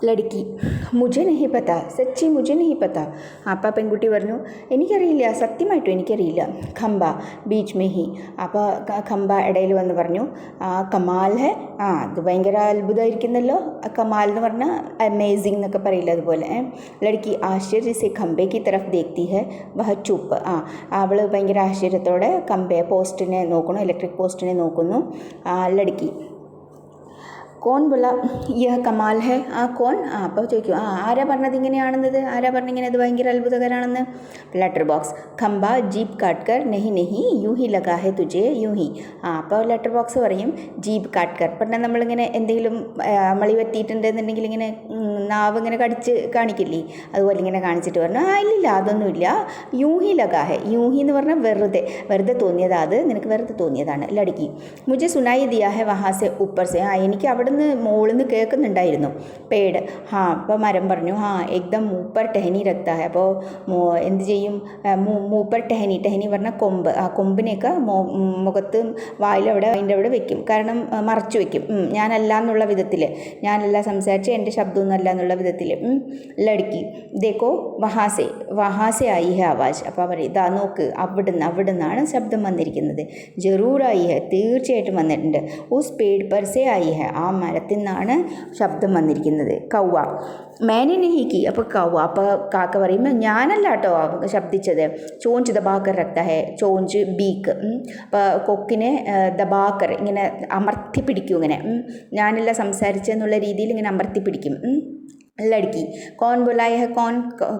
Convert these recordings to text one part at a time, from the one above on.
ലടുക്കി മുझे नहीं पता സച്ചി മുझे नहीं पता അപ്പോൾ പെൺകുട്ടി പറഞ്ഞു എനിക്കറിയില്ല, സത്യമായിട്ടും എനിക്കറിയില്ല. ഖംബ ബീച്ച് മേ ഹി. അപ്പോൾ ഖംബ ഇടയിൽ വന്ന് പറഞ്ഞു കമാൽ ഹെ. അത് ഭയങ്കര അത്ഭുതമായിരിക്കുന്നല്ലോ. കമാൽ എന്ന് പറഞ്ഞാൽ അമേസിങ് എന്നൊക്കെ പറയില്ല, അതുപോലെ. ലടുക്കി ആശ്ചര്യ സെ ഖംബെ കി തരഫ് ദേഖ്തി ഹെ വഹ ചുപ്പ്. അവൾ ഭയങ്കര ആശ്ചര്യത്തോടെ പോസ്റ്റിനെ നോക്കുന്നു, ഇലക്ട്രിക് പോസ്റ്റിനെ നോക്കുന്നു. ലടുക്കി കോൺ ബോല യഹ കമാൽ ഹെ. കോൺ. അപ്പോൾ ചോദിക്കും ആരാ പറഞ്ഞത് ഇങ്ങനെയാണെന്നത്, ആരാ പറഞ്ഞിങ്ങനെ ഇത് ഭയങ്കര അത്ഭുതകരമാണെന്ന്. ലെറ്റർ ബോക്സ് ഖംബ ജീപ്പ് കാട്ട് കർ നെഹി നെഹി യൂ ഹി ലഗാ ഹെ തുജെ യൂ ഹി. അപ്പോൾ ലെറ്റർ ബോക്സ് പറയും ജീപ്പ് കാട്ട് കർ. പറഞ്ഞാൽ നമ്മളിങ്ങനെ എന്തെങ്കിലും മളി പറ്റിയിട്ടുണ്ടെന്നുണ്ടെങ്കിൽ ഇങ്ങനെ നാവ് ഇങ്ങനെ കടിച്ച് കാണിക്കില്ലേ, അതുപോലെ ഇങ്ങനെ കാണിച്ചിട്ട് പറഞ്ഞു ഇല്ലില്ല അതൊന്നുമില്ല. യൂ ഹി ലഗാ ഹെ. യൂ ഹി എന്ന് പറഞ്ഞാൽ വെറുതെ തോന്നിയതാ, അത് നിനക്ക് വെറുതെ തോന്നിയതാണ്. ലടുക്കി മുझे സുനായി ദിയാ ഹെ വഹാ സെ ഊപ്പർ സെ. എനിക്ക് അവിടെ മോളിൽ നിന്ന് കേൾക്കുന്നുണ്ടായിരുന്നു. പേട്. അപ്പോൾ മരം പറഞ്ഞു എക്ദം മൂപ്പർ ടെഹനി രക്ത. അപ്പോൾ എന്ത് ചെയ്യും, മൂപ്പർ ടെഹനി. ടെഹനി പറഞ്ഞാൽ കൊമ്പ്. ആ കൊമ്പിനെയൊക്കെ മുഖത്ത് വായിലവിടെ അതിൻ്റെ അവിടെ വെക്കും, കാരണം മറച്ചു വെക്കും. ഞാനല്ല എന്നുള്ള വിധത്തിൽ, ഞാനല്ല സംസാരിച്ച് എൻ്റെ ശബ്ദമൊന്നുമല്ല എന്നുള്ള വിധത്തിൽ. ലടുക്കി ദേക്കോ വഹാസെ ആയി ഹെ ആവാജ്. അപ്പോൾ പറയും ഇതാ നോക്ക്, അവിടുന്നാണ് ശബ്ദം വന്നിരിക്കുന്നത്. ജറൂറായി ഹെ, തീർച്ചയായിട്ടും വന്നിട്ടുണ്ട്. ഉസ് പേഡ് പർ സെ ആയി ഹെ, ആ മരത്തിൽ നിന്നാണ് ശബ്ദം വന്നിരിക്കുന്നത്. കൗവ മേനെ നെഹിക്കി. അപ്പോൾ കൗവ. അപ്പോൾ കാക്ക പറയുമ്പോൾ ഞാനല്ല കേട്ടോ ശബ്ദിച്ചത്. ചോഞ്ച് ദബാക്കർ രക്ത ഹെ. ചോഞ്ച് ബീക്ക്. അപ്പോൾ കൊക്കിനെ ദബാക്കർ ഇങ്ങനെ അമർത്തി പിടിക്കും, ഇങ്ങനെ ഞാനല്ല സംസാരിച്ചെന്നുള്ള രീതിയിൽ ഇങ്ങനെ അമർത്തി പിടിക്കും. ലടുക്കി കോൺ ബോലായ ഹെ കോൺ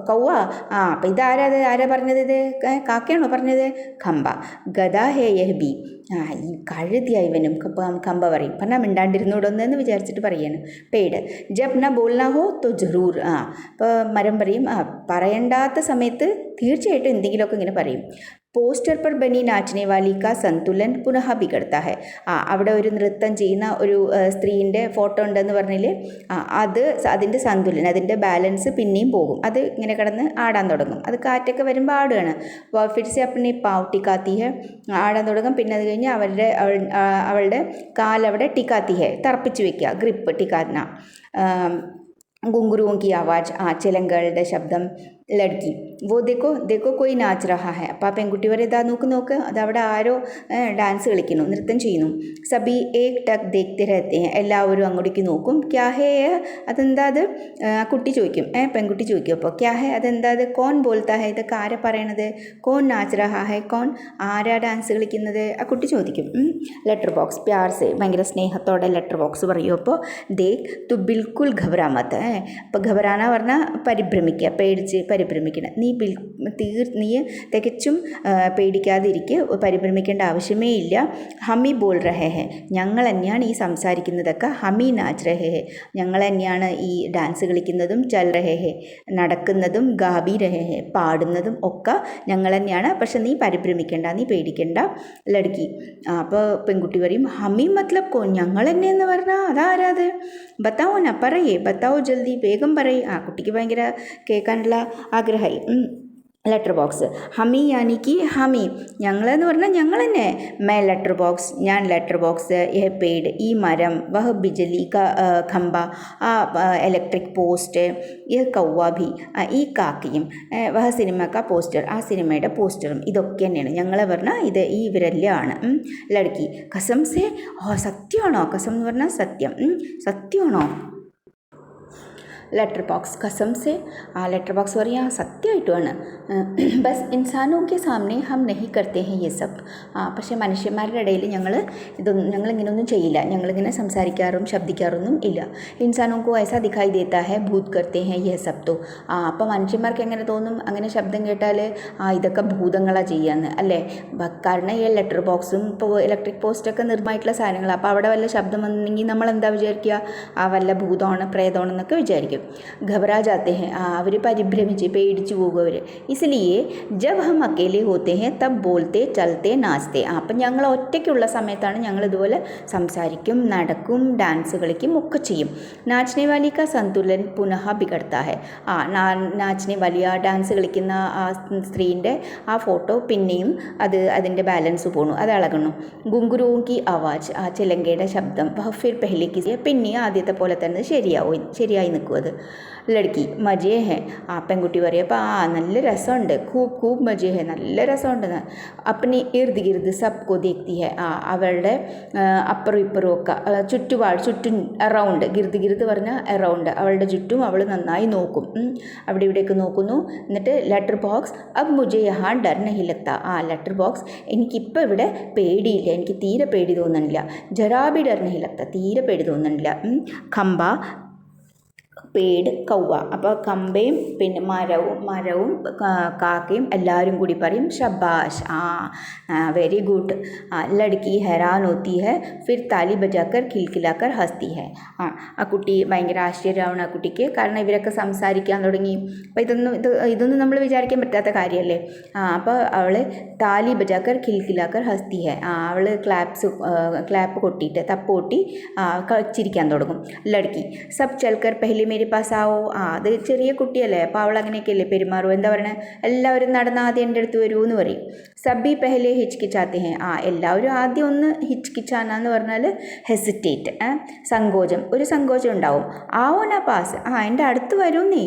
കൗവ. അപ്പോൾ ആരാ പറഞ്ഞത്, ഇത് കാക്കയാണോ പറഞ്ഞത്? ഖംബ ഗദാ ഹേ യഹ് ബി. ഈ കഴുതിയായി ഇവനും ഖംബ പറയും. പറഞ്ഞാൽ മിണ്ടാണ്ടിരുന്നൂടൊന്നെന്ന് വിചാരിച്ചിട്ട് പറയാണ്. പേട് ജബ് ന ബോൽന ഹോ തോ ജറൂർ. അപ്പോൾ മരം പറയും പറയണ്ടാത്ത സമയത്ത് തീർച്ചയായിട്ടും എന്തെങ്കിലുമൊക്കെ ഇങ്ങനെ പറയും. പോസ്റ്റർ പർ ബനി നാച്ചനെ വാലി കാ സന്തുലൻ പുനഃ ബിഗഡ്താ ഹെ. അവിടെ ഒരു നൃത്തം ചെയ്യുന്ന ഒരു സ്ത്രീൻ്റെ ഫോട്ടോ ഉണ്ടെന്ന് പറഞ്ഞാൽ അതിൻ്റെ സന്തുലൻ, അതിൻ്റെ ബാലൻസ് പിന്നെയും പോകും. അത് ഇങ്ങനെ കിടന്ന് ആടാൻ തുടങ്ങും. അത് കാറ്റൊക്കെ വരുമ്പോൾ ആടുകയാണ്. ഫിർസെ അപ്പനെ പാവ് ടിക്കാത്തി ഹെ. ആടാൻ തുടങ്ങും. പിന്നെ അത് കഴിഞ്ഞ് അവളുടെ കാലവിടെ ടിക്കാത്തി ഹെ, തറപ്പിച്ച് വെക്കുക, ഗ്രിപ്പ് ടിക്കാന. ഗുങ്കുരുവും കി ആവാജ്, ചിലങ്കളുടെ ശബ്ദം. ലടുക്കി വോ ദേക്കോ കോയി നാച്ച് രഹാ ഹെ. അപ്പോൾ ആ പെൺകുട്ടി വരെ ഇതാ നോക്ക്, അതവിടെ ആരോ ഡാൻസ് കളിക്കുന്നു, നൃത്തം ചെയ്യുന്നു. സബി ഏക് ടക് ദേഖ്തെ രഹത്തെ ഹെ. എല്ലാവരും അങ്ങോട്ടേക്ക് നോക്കും. ക്യാ ഹേ, അതെന്താ അത്? കുട്ടി ചോദിക്കും, പെൺകുട്ടി ചോദിക്കും. അപ്പോൾ ക്യാ ഹേ, അതെന്താ അത്? കോൺ ബോൾത്താ ഹെ, ഇതൊക്കെ ആരാ പറയണത്? കോൺ നാച്ച് രഹാ ഹെ, കോൺ ആരാ ഡാൻസ് കളിക്കുന്നത്? ആ കുട്ടി ചോദിക്കും. ലെറ്റർ ബോക്സ് പ്യാർ സെ, ഭയങ്കര സ്നേഹത്തോടെ ലെറ്റർ ബോക്സ് പറയും. അപ്പോൾ ദേഖ് തു ബിൽക്കുൽ ഘബരാമത്ത്. അപ്പോൾ ഘബരാന പറഞ്ഞാൽ പരിഭ്രമിക്കുക, പേടിച്ച് പരിഭ്രമിക്കണം. നീ തികച്ചും പേടിക്കാതിരിക്കുക, പരിഭ്രമിക്കേണ്ട ആവശ്യമേ ഇല്ല. ഹമി ബോൾ രഹേ ഹെ, ഞങ്ങൾ തന്നെയാണ് ഈ സംസാരിക്കുന്നതൊക്കെ. ഹമി നാച്ച് രഹേ ഹെ, ഞങ്ങൾ തന്നെയാണ് ഈ ഡാൻസ് കളിക്കുന്നതും, ചൽ രഹേ ഹെ നടക്കുന്നതും, ഗാബി രഹേ ഹെ പാടുന്നതും ഒക്കെ ഞങ്ങൾ തന്നെയാണ്. പക്ഷെ നീ പരിഭ്രമിക്കേണ്ട, നീ പേടിക്കേണ്ട. ലടുക്കി അപ്പോൾ പെൺകുട്ടി പറയും ഹമി മത്ലബ് കോൺ, ഞങ്ങൾ തന്നെ എന്ന് പറഞ്ഞാൽ അതാരാത്? ബത്താവോ ന പറയേ, ബത്താവോ ജൽദി, വേഗം പറയേ. കുട്ടിക്ക് ഭയങ്കര കേൾക്കാനുള്ള ആഗ്രഹമായി. ലെറ്റർ ബോക്സ് ഹമി യാനിക്ക് ഹമി, ഞങ്ങളെന്ന് പറഞ്ഞാൽ ഞങ്ങൾ തന്നെ. മേ ലെറ്റർ ബോക്സ്, ഞാൻ ലെറ്റർ ബോക്സ്. യഹ് പേഡ്, ഈ മരം. വഹ് ബിജലി ഖംബ, ആ ഇലക്ട്രിക് പോസ്റ്റ്. യഹ് കൗവ ഭി, ഈ കാക്കയും. വഹ് സിനിമ കാ പോസ്റ്റർ, ആ സിനിമയുടെ പോസ്റ്ററും. ഇതൊക്കെ തന്നെയാണ് ഞങ്ങളെ പറഞ്ഞാൽ ഇത് ഈ ഇവരെല്ലാം ആണ്. ലടുക്കി കസം സേ, സത്യമാണോ? കസം എന്ന് പറഞ്ഞാൽ സത്യം. സത്യമാണോ? ലെറ്റർ ബോക്സ് കസം സെ, ലെറ്റർ ബോക്സ് പറയാം സത്യമായിട്ടുമാണ്. ബസ് ഇൻസാനോ കെ സാമനെ ഹം നെഹി കർത്തെ ഹെ യെ സബ്. പക്ഷേ മനുഷ്യന്മാരുടെ ഇടയിൽ ഞങ്ങളിങ്ങനൊന്നും ചെയ്യില്ല, ഞങ്ങളിങ്ങനെ സംസാരിക്കാറും ശബ്ദിക്കാറൊന്നും ഇല്ല. ഇൻസാനോ കോ ഐസാ ദിഖായി ദേത്താ ഹെ ഭൂത് കർത്തെ ഹെ യെ സബ് തോ. അപ്പോൾ മനുഷ്യന്മാർക്ക് എങ്ങനെ തോന്നും അങ്ങനെ ശബ്ദം കേട്ടാൽ ഇതൊക്കെ ഭൂതങ്ങളാണ് ചെയ്യാന്ന്, അല്ലേ? കാരണം ഈ ലെറ്റർ ബോക്സും ഇപ്പോൾ ഇലക്ട്രിക് പോസ്റ്റൊക്കെ നിർമ്മായിട്ടുള്ള സാധനങ്ങളാണ്. അപ്പോൾ അവിടെ വല്ല ശബ്ദം വന്നെങ്കിൽ നമ്മളെന്താ വിചാരിക്കുക? വല്ല ഭൂതമാണ് പ്രേതമാണെന്നൊക്കെ വിചാരിക്കും. घबरा जाते हैं, അവർ പരിഭ്രമിച്ച് പേടിച്ചു പോകും അവർ. इसलिए जब हम अकेले होते हैं तब बोलते चलते नाचते. അപ്പം ഞങ്ങൾ ഒറ്റയ്ക്കുള്ള സമയത്താണ് ഞങ്ങൾ ഇതുപോലെ സംസാരിക്കും, നടക്കും, ഡാൻസ് കളിക്കും ഒക്കെ ചെയ്യും. നാച്ചനെ വാലി കാ സന്തുലൻ പുനഃ ബിഗഡ്താ ഹെ. നാച്ചനെ വലിയ ഡാൻസ് കളിക്കുന്ന ആ സ്ത്രീൻ്റെ ആ ഫോട്ടോ പിന്നെയും അതിൻ്റെ ബാലൻസ് പോണു, അത് ഇളകണു. ഗുങ്കുരുവും കി ആവാജ്, ആ ചിലങ്കയുടെ ശബ്ദം. ഫിർ പെഹ്ലെ കി, പിന്നെ ആദ്യത്തെ പോലെ തന്നെ ശരിയായി നിൽക്കും അത്. 40. ലഡ്കി മജേ ഹെ. പെൺകുട്ടി പറയും അപ്പോൾ നല്ല രസമുണ്ട്, ഖൂബ് മജേ ഹെ, നല്ല രസമുണ്ടെന്ന്. അപ്പനി ഇർദ് ഗിർദ് സബ്കോ ദേഖ്തി ഹെ. അവളുടെ അപ്പുറം ഇപ്പുറം ഒക്കെ ചുറ്റും അറൗണ്ട്, ഗിർദ് പറഞ്ഞാൽ അറൗണ്ട്, അവളുടെ ചുറ്റും അവൾ നന്നായി നോക്കും, അവിടെ ഇവിടെയൊക്കെ നോക്കുന്നു. എന്നിട്ട് ലെറ്റർ ബോക്സ് അബ് മുജെ യഹാ ഡർ നഹി ലഗ്ത. ലെറ്റർ ബോക്സ് എനിക്കിപ്പോൾ ഇവിടെ പേടിയില്ല, എനിക്ക് തീരെ പേടി തോന്നുന്നില്ല. ജറാബി ഡർ നഹി ലഗ്ത, തീരെ പേടി തോന്നുന്നില്ല. ഖംബ പേട് കൗവ. അപ്പോൾ കമ്പയും പിന്നെ മരവും കാക്കയും എല്ലാവരും കൂടി പറയും ഷബാഷ്, വെരി ഗുഡ്. ലഡ്കി ഹെറാൻ ഹോത്തി ഹെ ഫിർ താലി ബജാക്കർ ഖിൽഖിലാക്കർ ഹസ്തി ഹെ. ആ കുട്ടി ഭയങ്കര ആശ്ചര്യമാണ് ആ കുട്ടിക്ക്, കാരണം ഇവരൊക്കെ സംസാരിക്കാൻ തുടങ്ങി. അപ്പോൾ ഇതൊന്നും നമ്മൾ വിചാരിക്കാൻ പറ്റാത്ത കാര്യമല്ലേ. അപ്പോൾ അവൾ താലി ബജാക്കർ ഖിൽഖിലാക്കർ ഹസ്തി ഹെ. അവൾ ക്ലാപ്പ് കൊട്ടിയിട്ട് തപ്പ് കൊട്ടി ചിരിക്കാൻ തുടങ്ങും. ലഡ്കി സബ് ചൽക്കർ പെഹ്ലെ മേരെ പാസ് ആവോ. അത് ചെറിയ കുട്ടിയല്ലേ, അപ്പോൾ അവൾ അങ്ങനെയൊക്കെയല്ലേ പെരുമാറും. എന്താ പറയണത്, എല്ലാവരും നടന്ന് ആദ്യം എൻ്റെ അടുത്ത് വരൂ എന്ന് പറയും. സബി പെഹലെ ഹിച്കിച്ചാത്തെ ഹെ. എല്ലാവരും ആദ്യം ഒന്ന് ഹിച്കിച്ചാന എന്ന് പറഞ്ഞാൽ ഹെസിറ്റേറ്റ്, സങ്കോചം, ഒരു സങ്കോചം ഉണ്ടാവും. ആവോ നാ പാസ്, എൻ്റെ അടുത്ത് വരൂ നീ.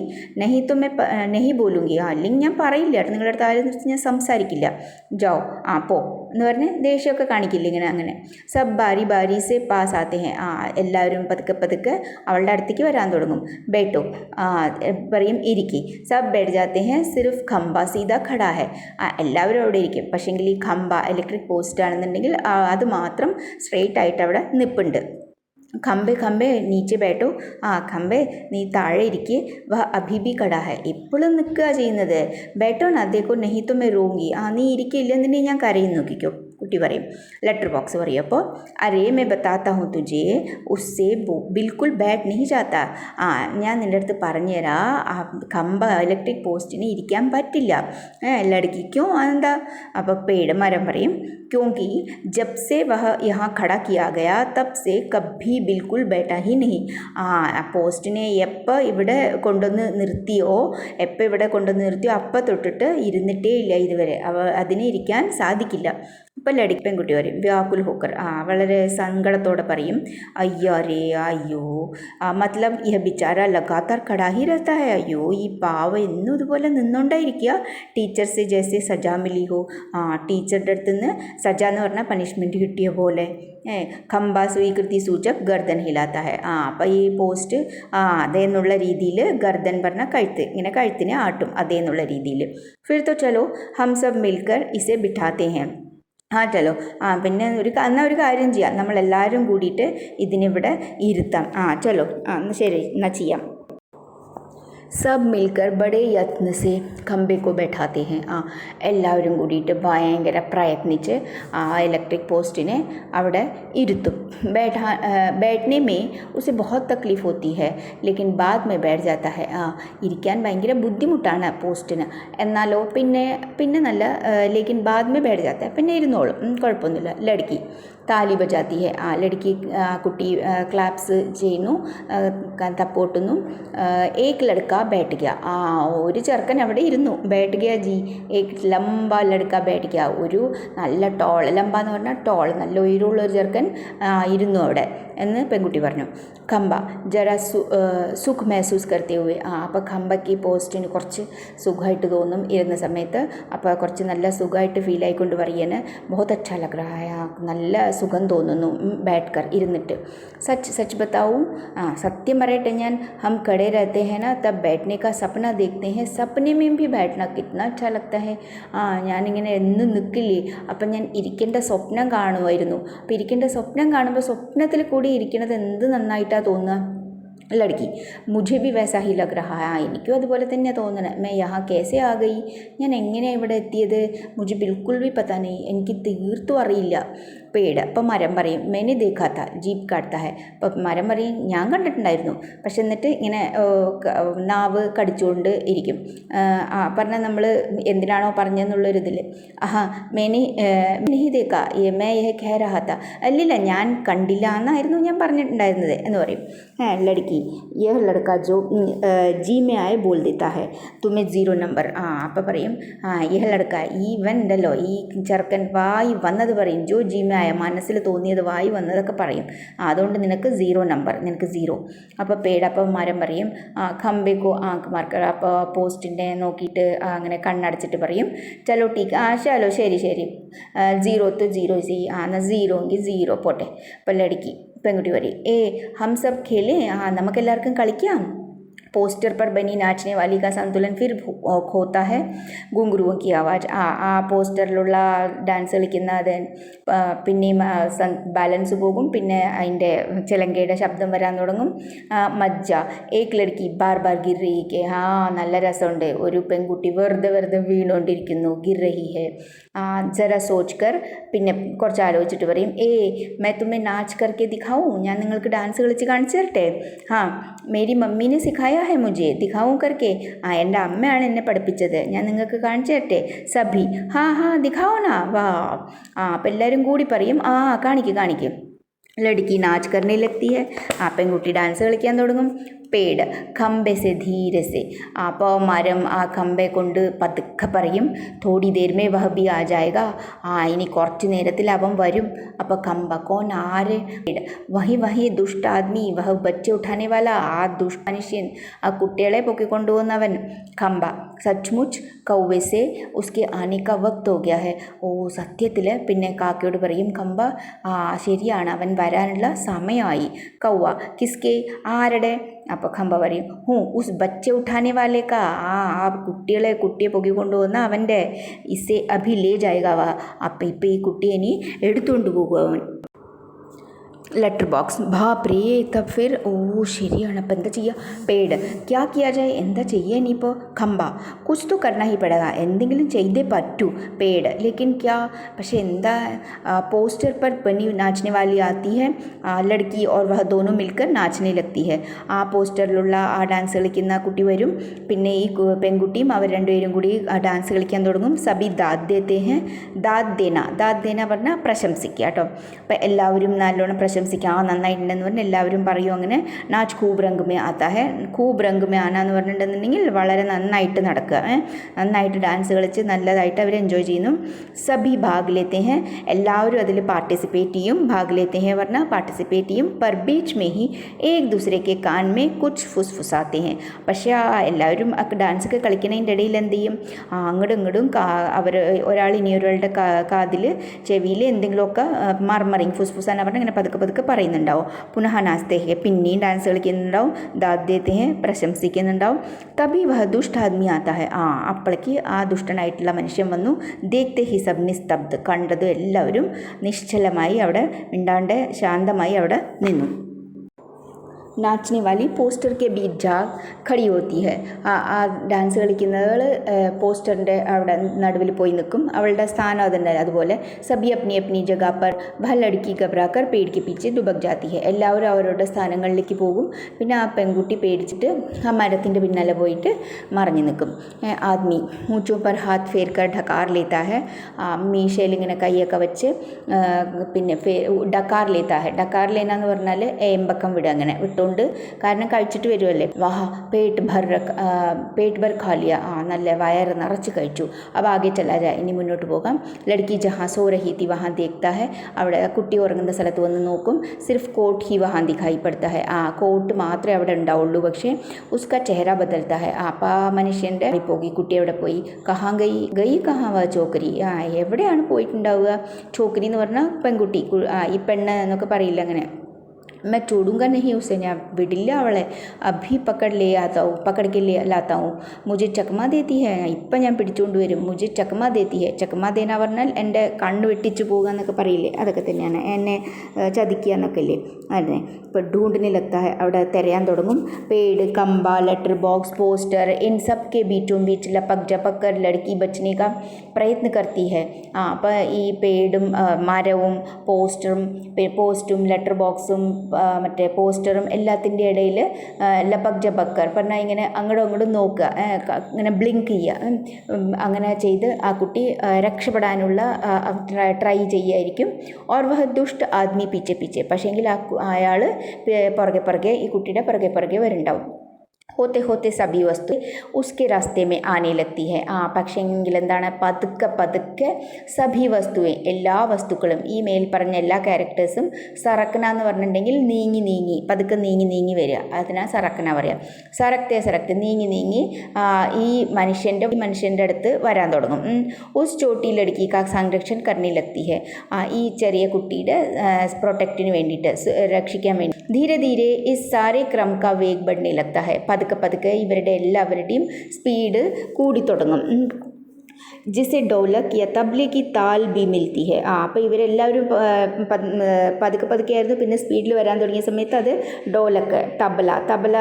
നെഹി ബോലൂങ്കി, അല്ലെങ്കിൽ ഞാൻ പറയില്ല, നിങ്ങളുടെ അടുത്ത് ആരും ഞാൻ സംസാരിക്കില്ല. ജാओ, പോ എന്ന് പറഞ്ഞ് ദേഷ്യമൊക്കെ കാണിക്കില്ല ഇങ്ങനെ. അങ്ങനെ സബ് ബാരി സെ പാസ് ആത്തെ ഹെ. എല്ലാവരും പതുക്കെ അവളുടെ അടുത്തേക്ക് വരാൻ തുടങ്ങും. ബേട്ടോ പറയും ഇരിക്കി. സബ് ബെഡ് ജാത്തെ ഹെ സിർഫ് ഖംബ സീതാ ഖടാ ഹെ. എല്ലാവരും അവിടെ ഇരിക്കും, പക്ഷേങ്കിൽ ഈ ഖംബ ഇലക്ട്രിക് പോസ്റ്റ് ആണെന്നുണ്ടെങ്കിൽ അത് മാത്രം സ്ട്രെയിറ്റ് ആയിട്ട് അവിടെ നിൽപ്പുണ്ട്. ഖംബെ നീച്ചെ ബേട്ടോ. ഖംബെ നീ താഴെ ഇരിക്കെ. വ അഭി ബി കടാ ഹെ, ഇപ്പോഴും നിൽക്കുക ചെയ്യുന്നത്. ബേട്ടോ നാ ദേഖോ നഹി തോ മേ റോങ്കി. നീ ഇരിക്കില്ല എന്നുണ്ടെങ്കിൽ ഞാൻ കരയും, നോക്കിക്കോ കുട്ടി പറയും. ലെറ്റർ ബോക്സ് പറയും അപ്പോൾ അരേ മേ ബത്താത്ത ഹൂँ തുझे उससे ബിൽക്കുൽ ബാറ്റ് നഹി ജാത്ത. ഞാൻ നിൻ്റെ അടുത്ത് പറഞ്ഞുതരാം, ഖംബ ഇലക്ട്രിക് പോസ്റ്റിന് ഇരിക്കാൻ പറ്റില്ല. ലഡ്കിക്കോ എന്താ. അപ്പോൾ മരം പറയും क्योंकि जब से वह यहाँ खड़ा किया गया तब से कभी बिल्कुल बैठा ही नहीं. പോസ്റ്റിനെ എപ്പോൾ ഇവിടെ കൊണ്ടുവന്ന് നിർത്തിയോ അപ്പം തൊട്ടിട്ട് ഇരുന്നിട്ടേ ഇല്ല ഇതുവരെ. അതിനെ ഇരിക്കാൻ സാധിക്കില്ല. ഇപ്പം ലഡ്കി പെൺകുട്ടി പറയും വ്യാകുൽ ഹോക്കർ, വളരെ സങ്കടത്തോടെ പറയും അയ്യോ മത്ലബ് യഹ് ബിച്ചാര ലഗാതാർ ഖടാ ഹി രഹതാ ഹൈ. അയ്യോ ഈ പാവ എന്നും ഇതുപോലെ നിന്നുകൊണ്ടായിരിക്കുക. ടീച്ചർ സെ ജैसे സജാ മിലി ഹോ. ടീച്ചറുടെ അടുത്ത് നിന്ന് സജ എന്ന് പറഞ്ഞാൽ പണിഷ്മെൻറ്റ് കിട്ടിയ പോലെ. ഖംബ സ്വീകൃതി സൂചക് ഗർദൻ ഹിലാത്ത ഹെ. അപ്പോൾ ഈ പോസ്റ്റ് അതേന്നുള്ള രീതിയിൽ ഗർദൻ പറഞ്ഞാൽ കഴുത്ത്, ഇങ്ങനെ കഴുത്തിനെ ആട്ടും അതേന്നുള്ള രീതിയിൽ. ഫിർ തോ ചലോ ഹം സബ് മിൽക്കർ ഇസെ ബിഠാത്തെ ഹെ. ചലോ പിന്നെ എന്നാൽ ഒരു കാര്യം ചെയ്യാം, നമ്മളെല്ലാവരും കൂടിയിട്ട് ഇതിനിവിടെ ഇരുത്താം. ചലോ ശരി എന്നാൽ ചെയ്യാം. സബ് മിൽക്കർ ബഡേ യത്ന സെ ഖംബെ കോ ബൈഠാത്തെ ഹെ. എല്ലാവരും കൂടിയിട്ട് ഭയങ്കര പ്രയത്നിച്ച് ഇലക്ട്രിക് പോസ്റ്റിനെ അവിടെ ഇരുത്തും. बैठने में उसे बहुत तकलीफ़ होती है लेकिन बाद में बैठ जाता है. ഇരിക്കാൻ ഭയങ്കര ബുദ്ധിമുട്ടാണ് പോസ്റ്റിന്, എന്നാലോ പിന്നെ നല്ല ലേക്കിൻ ബാദ് മേ ബൈഠ് ജാത്ത, പിന്നെ ഇരുന്നോളും, കുഴപ്പമൊന്നുമില്ല. ലഡ്കി താലി ബജാത്തി ഹെ. ലഡ്കി കുട്ടി ക്ലാപ്സ് ചെയ്യുന്നു, തപ്പോട്ടുന്നു. ഏക് ലഡ്ക बैठ गया. ഒരു ചെറുക്കൻ അവിടെ ഇരുന്നു. बैठ गया जी. एक लंबा लड़का बैठ गया. ഒരു നല്ല ലംബ എന്ന് പറഞ്ഞാൽ ടോൾ, നല്ല ഉയരമുള്ള ഒരു ചെറുക്കൻ ഇരുന്നു അവിടെ എന്ന് പെൺകുട്ടി പറഞ്ഞു. ഖംബ ജര സുഖ് മഹസൂസ് കർത്തേ ഹുവേ. അപ്പോൾ ഖംബയ്ക്ക് പോസ്റ്റിന് കുറച്ച് സുഖമായിട്ട് തോന്നും ഇരുന്ന സമയത്ത്. അപ്പോൾ കുറച്ച് നല്ല സുഖമായിട്ട് ഫീൽ ആയിക്കൊണ്ട് പറയാണ് ബഹുത് അച്ഛാ ലഗ് രഹാ ഹൈ. നല്ല സുഖം തോന്നുന്നു ബാറ്റ് കർ ഇരുന്നിട്ട്. സച്ച് ബത്താവും, സത്യം പറയട്ടെ ഞാൻ, ഹം കടേ രഹത്തെ ഹെ നാ തബ് बैठने का सपना देखते हैं, सपने में भी बैठना कितना अच्छा लगता है. ഞാനിങ്ങനെ എന്നും നിൽക്കില്ലേ, അപ്പം ഞാൻ ഇരിക്കേണ്ട സ്വപ്നം കാണുമായിരുന്നു. അപ്പോൾ ഇരിക്കേണ്ട സ്വപ്നം കാണുമ്പോൾ സ്വപ്നത്തിൽ കൂടി ഇരിക്കണത് എന്ത് നന്നായിട്ടാണ് തോന്നുക. ലഡ്കി മുझे भी वैसा ही लग रहा है. എനിക്കും അതുപോലെ തന്നെ തോന്നണേ. मैं यहाँ कैसे आ गई. ഞാൻ എങ്ങനെയാണ് ഇവിടെ എത്തിയത്. मुझे बिल्कुल भी पता नहीं. എനിക്ക് തീർത്തും അറിയില്ല. പേട്. അപ്പം മരം പറയും मैंने देखा था जीप काटता है. അപ്പം മരം പറയും ഞാൻ കണ്ടിട്ടുണ്ടായിരുന്നു, പക്ഷെ എന്നിട്ട് ഇങ്ങനെ നാവ് കടിച്ചുകൊണ്ട് ഇരിക്കും. പറഞ്ഞാൽ നമ്മൾ എന്തിനാണോ പറഞ്ഞെന്നുള്ളൊരിതിൽ मैंने नहीं देखा मैं यह कह रहा था. അല്ലില്ല ഞാൻ കണ്ടില്ല എന്നായിരുന്നു ഞാൻ പറഞ്ഞിട്ടുണ്ടായിരുന്നത് എന്ന് പറയും. ലഡ്കി यह लड़का जो जी में आए बोल देता है तुम्हें 0 नंबर. അപ്പോൾ പറയും यह लड़का, ഈ ഇവൻ ഉണ്ടല്ലോ, ഈ ചെറുക്കൻ വായി വന്നത് പറയും ജോ ജി മേ ആയ മനസ്സിൽ തോന്നിയത് വായി വന്നതൊക്കെ പറയും. അതുകൊണ്ട് നിനക്ക് 0 നമ്പർ, നിനക്ക് 0. അപ്പോൾ പേട്, അപ്പോൾ മരം പറയും ഖമ്പേക്കോ ആങ്ക് മാർക്കർ. അപ്പോൾ പോസ്റ്റിൻ്റെ നോക്കിയിട്ട് അങ്ങനെ കണ്ണടച്ചിട്ട് പറയും ചലോ ടീക്ക്, ചലോ ശരി ശരി, 0 तो 0 സി, എന്നാൽ 0 എങ്കിൽ 0 പോട്ടെ. അപ്പോൾ ലടുക്കി പെൺകുട്ടി പറയും ഹം സബ് ഖേലേ, നമുക്കെല്ലാവർക്കും കളിക്കാം. पोस्टर पर बनी नाचने वाली का संतुलन फिर खोता है. घुंघरुओं की आवाज़, ആ പോസ്റ്ററിലുള്ള ഡാൻസ് കളിക്കുന്ന അത് പിന്നെയും ബാലൻസ് പോകും, പിന്നെ അതിൻ്റെ ചിലങ്കയുടെ ശബ്ദം വരാൻ തുടങ്ങും. മജ്ജ, ഏക് ലड़की ബാർ ബാർ ഗിർ रही है. നല്ല രസമുണ്ട്, ഒരു പെൺകുട്ടി വെറുതെ വെറുതെ വീണുകൊണ്ടിരിക്കുന്നു. ഗിർ रही है. ജरा സോച്ച് കർ, പിന്നെ കുറച്ച് ആലോചിച്ചിട്ട് പറയും मैं तुम्हें नाच करके दिखाऊं, ഞാൻ നിങ്ങൾക്ക് ഡാൻസ് കളിച്ച് കാണിച്ചു തരട്ടെ. मेरी मम्मी ने सिखाया है मुझे, दिखाऊं करके. എൻ്റെ അമ്മയാണ് എന്നെ പഠിപ്പിച്ചത്, ഞാൻ നിങ്ങൾക്ക് കാണിച്ചു തരട്ടെ. സഭി ഹാ ദിഖാവോ നാ, വാ. അപ്പം എല്ലാവരും കൂടി പറയും കാണിക്കും. ലടുക്കി നാച്ച് കർണേ ലഗ്തി ഹെ, പെൺകുട്ടി ഡാൻസ് കളിക്കാൻ തുടങ്ങും. പേട് ഖമ്പെ സെ ധീരെ സെ, അപ്പോൾ മരം ആ ഖമ്പെ കൊണ്ട് പതുക്കെ പറയും തോടി ദേർ മേ വഹ് ബി ആ ജായേഗാ, ഇനി കുറച്ച് നേരത്തിൽ അവൻ വരും. അപ്പോൾ ഖമ്പ കോൻ, ആര്? വഹി ദുഷ്ട ആദ്മി, വഹ് ബच्चे ഉഠാനെ വാല, ആ ദുഷ്ട മനുഷ്യൻ, ആ കുട്ടികളെ പൊക്കിക്കൊണ്ടുപോകുന്നവൻ. ഖമ്പ സച്ച്മുച്ച് കൗവെ സെ ഉസ്കെ ആനെ കാ വക്ത് ഹോ ഗയാ ഹെ, സത്യത്തിൽ പിന്നെ കാക്കയോട് പറയും ഖമ്പ, ശരിയാണ്, അവൻ വരാനുള്ള സമയമായി. കൗവ കിസ്കെ, ആരുടെ? അപ്പോൾ ഖമ്പ പറയും ഉസ് ബच्चे ഉഠാനെ വാലേ കാ, ആ കുട്ടിയെ പൊക്കിക്കൊണ്ടുപോകുന്ന അവൻ്റെ. ഇസെ അഭി ലേ ജായേഗാ വാ, അപ്പം ഇപ്പം ഈ കുട്ടിയെ ഇനി എടുത്തുകൊണ്ട് പോകും അവൻ. ലെറ്റർ ബോക്സ് ബാപ് രേ, തബ് ഫിർ ശരിയാണ്, അപ്പം എന്താ ചെയ്യുക? പേട് ക്യാ കിയാ ജായ്, എന്താ ചെയ്യുക ഇനിയിപ്പോൾ? ഖമ്പ കുച്ച് തോ കർണ ഹി പടേഗ, എന്തെങ്കിലും ചെയ്തേ പറ്റൂ. പേട് ലേക്കിൻ ക്യാ, പക്ഷേ എന്താ? പോസ്റ്റർ पर बनी नाचने वाली आती है, लड़की और वह दोनों मिलकर नाचने लगती है. ആ പോസ്റ്ററിലുള്ള ആ ഡാൻസ് കളിക്കുന്ന കുട്ടി വരും, പിന്നെ ഈ പെൺകുട്ടിയും അവർ രണ്ടുപേരും കൂടി ഡാൻസ് കളിക്കാൻ തുടങ്ങും. സബി ദാദ് ദേത്തെ ഹെ, ദാദ് ദേന പറഞ്ഞാൽ പ്രശംസിക്കുക കേട്ടോ. അപ്പം എല്ലാവരും നല്ലോണം പ്രശംസിക്കുക, നന്നായിട്ടുണ്ടെന്ന് പറഞ്ഞാൽ എല്ലാവരും പറയും അങ്ങനെ. നാച്ച് ഖൂബ് രംഗ് മേ ആത്താ ഹെ, ഖൂബ് രംഗ് മേ ആന എന്ന് പറഞ്ഞിട്ടുണ്ടെന്നുണ്ടെങ്കിൽ വളരെ നന്നായിട്ട് നടക്കുക, നന്നായിട്ട് ഡാൻസ് കളിച്ച് നല്ലതായിട്ട് അവർ എൻജോയ് ചെയ്യുന്നു. സബി ഭാഗ് ലേത്തെ ഹെ, എല്ലാവരും അതിൽ പാർട്ടിസിപ്പേറ്റ് ചെയ്യും. ഭാഗ് ലേത്തെ ഹെ പറഞ്ഞാൽ പാർട്ടിസിപ്പേറ്റ് ചെയ്യും. പർ ബീച്ച് മേ ഹി ഏക് ദൂസരെ കെ കാൻ മേ കുച്ച് ഫുസ്ഫുസാത്തെ ഹെ, പക്ഷേ എല്ലാവരും ഡാൻസൊക്കെ കളിക്കുന്നതിൻ്റെ ഇടയിൽ എന്ത് ചെയ്യും? അങ്ങോട്ടും ഇങ്ങോട്ടും അവർ ഒരാൾ ഇനി ഒരാളുടെ കാതിൽ ചെവിയിൽ എന്തെങ്കിലുമൊക്കെ മർമറിങ് ഫുസ്ഫുസാന്ന് പറഞ്ഞാൽ ഇങ്ങനെ പതുക്കെ പറയുന്നുണ്ടാവും. പുനഃ നാസ്തേ ഹെ, പിന്നെയും ഡാൻസ് കളിക്കുന്നുണ്ടാവും. ദാദ് ദേത്തെ ഹെ, പ്രശംസിക്കുന്നുണ്ടാവും. തബി വഹ ദുഷ്ട ആദ്മി ആത്താ ഹെ, അപ്പോഴേക്ക് ആ ദുഷ്ടനായിട്ടുള്ള മനുഷ്യൻ വന്നു. ദേഖ്തേ ഹി സബ് നിസ്തബ്ദ്, കണ്ടതും എല്ലാവരും നിശ്ചലമായി അവിടെ മിണ്ടാണ്ട് ശാന്തമായി അവിടെ നിന്നു. നാച്ചനെ Valley poster K beach ജാഗ് khadi ഹോത്തി ഹെ, ആ ഡാൻസ് കളിക്കുന്നവൾ പോസ്റ്ററിൻ്റെ അവിടെ നടുവിൽ പോയി നിൽക്കും, അവളുടെ സ്ഥാനം അതുണ്ട്. അതുപോലെ സബി അപ്നി അപ്നി ജഗാ പർ വഹ ലടുക്കി ഘബറാക്കർ പേട് കെ പീछे ദുബക് ജാത്തി ഹെ, എല്ലാവരും അവരുടെ സ്ഥാനങ്ങളിലേക്ക് പോകും. പിന്നെ ആ പെൺകുട്ടി പേടിച്ചിട്ട് ആ മരത്തിൻ്റെ പിന്നാലെ പോയിട്ട് മറിഞ്ഞു നിൽക്കും. ആദ്മി മൂച്ചോ പർ ഹാത്ത് ഫേർ കർ ഢക്കാർ ലേത്താ ഹെ, മീശയിൽ ഇങ്ങനെ കൈയൊക്കെ വെച്ച് പിന്നെ ഡക്കാർ ലേത്താ ഹെ. ഡക്കാർ ലേന എന്ന് പറഞ്ഞാൽ ഏമ്പക്കം വിടുക, അങ്ങനെ വിട്ടു കൊണ്ട്, കാരണം കഴിച്ചിട്ട് വരുമല്ലേ. വാഹ പേട്ട് ഭർ ഖാലിയ, നല്ല വയറ് നിറച്ച് കഴിച്ചു. അപ്പോൾ ആകെ ചലാ ജാ, ഇനി മുന്നോട്ട് പോകാം. ലടുക്കി ജഹാ സോ രഹി തി വഹാ ദേഖ്താ ഹെ, അവിടെ കുട്ടി ഉറങ്ങുന്ന സ്ഥലത്ത് വന്ന് നോക്കും. സിർഫ് കോട്ട് ഹി വഹാ ദിഖായി പെടുത്താ ഹെ, കോട്ട് മാത്രമേ അവിടെ ഉണ്ടാവുള്ളൂ, പക്ഷേ ഉസ്ക ചെഹറ ബദൽത്താ ഹെ. അപ്പോൾ ആ മനുഷ്യൻ്റെ പോയി, കുട്ടി എവിടെ പോയി? കഹാ ഗയി കഹാ വാ ചോക്കരി, എവിടെയാണ് പോയിട്ടുണ്ടാവുക? ചോക്കരി എന്ന് പറഞ്ഞാൽ പെൺകുട്ടി, ഈ പെണ്ണ് എന്നൊക്കെ പറയില്ല അങ്ങനെ. मैं छोड़ूंगा नहीं उसे, ഞാൻ വിടില്ല അവളെ. അഭി പക്കട് കെ ലാത്താ ഹൂँ, മുझे ചക്മ ദേത്തി ഹെ, ഇപ്പം ഞാൻ പിടിച്ചുകൊണ്ട് വരും. മുझे ചക്മ ദേത്തി ഹെ, ചക്മ ദേന പറഞ്ഞാൽ എൻ്റെ കണ്ണ് വെട്ടിച്ച് പോകുക എന്നൊക്കെ പറയില്ലേ, അതൊക്കെ തന്നെയാണ്. എന്നെ ചതിക്കുക എന്നൊക്കെ ഇല്ലേ, അതെ. ഇപ്പോൾ ढूंढने लगता है, അവിടെ തിരയാൻ തുടങ്ങും. പേട് കമ്പ ലെറ്റർ ബോക്സ് പോസ്റ്റർ ഇൻ സബ് കെ ബീച്ചോं बीच लपक झपक कर लड़की बचने का प्रयत्न करती है. അപ്പോൾ ഈ പേടും മരവും പോസ്റ്റും ലെറ്റർ ബോക്സും മറ്റേ പോസ്റ്ററും എല്ലാത്തിൻ്റെ ഇടയിൽ ലപക് ജപക്കർ പറഞ്ഞാൽ ഇങ്ങനെ അങ്ങോട്ടും ഇങ്ങോട്ടും നോക്കുക, ഇങ്ങനെ ബ്ലിങ്ക് ചെയ്യുക. അങ്ങനെ ചെയ്ത് ആ കുട്ടി രക്ഷപ്പെടാനുള്ള ട്രൈ ചെയ്യുമായിരിക്കും. ഓർ വഹ ദുഷ്ട ആദ്മി പീച്ചെ പീച്ചെ, പക്ഷേങ്കിൽ അയാൾ പുറകെ ഈ കുട്ടിയുടെ പുറകെ വരുന്നുണ്ടാവും. होते होते सभी वस्तु उसके रास्ते में आने लगती है. പക്ഷെങ്കിൽ എന്താണ്, പതുക്കെ പതുക്കെ സഭി വസ്തുവെ എല്ലാ വസ്തുക്കളും, ഈ മേൽ പറഞ്ഞ എല്ലാ ക്യാരക്ടേഴ്സും സറക്കന എന്ന് പറഞ്ഞിട്ടുണ്ടെങ്കിൽ നീങ്ങി നീങ്ങി പതുക്കെ നീങ്ങി നീങ്ങി വരിക, അതിനാ സറക്കന പറയാം. സറക്തെ സറക്തെ നീങ്ങി നീങ്ങി ഈ മനുഷ്യൻ്റെ അടുത്ത് വരാൻ തുടങ്ങും. ഉസ് ചോട്ടി ലടുക്കി കാ സംരക്ഷൺ കർണി ലഗ്തി ഹെ, ഈ ചെറിയ കുട്ടിയുടെ പ്രൊട്ടക്റ്റിന് വേണ്ടിയിട്ട്, രക്ഷിക്കാൻ വേണ്ടി. ധീരെ ധീരെ ഇസ് സാരെ ക്രം കാ വേഗ് ബഡ്നെ ലഗ്ത ഹെ, പതുക്കെ പതുക്കെ ഇവരുടെ എല്ലാവരുടെയും സ്പീഡ് കൂടി തുടങ്ങും. ജിസെ ഡോലക് യ തബ്ലെ കി താൽ ബി മിൽത്തി ഹെ. അപ്പോൾ ഇവരെല്ലാവരും പതുക്കെ പതുക്കെ ആയിരുന്നു. പിന്നെ സ്പീഡിൽ വരാൻ തുടങ്ങിയ സമയത്ത് അത് ഡോലക്ക്, തബല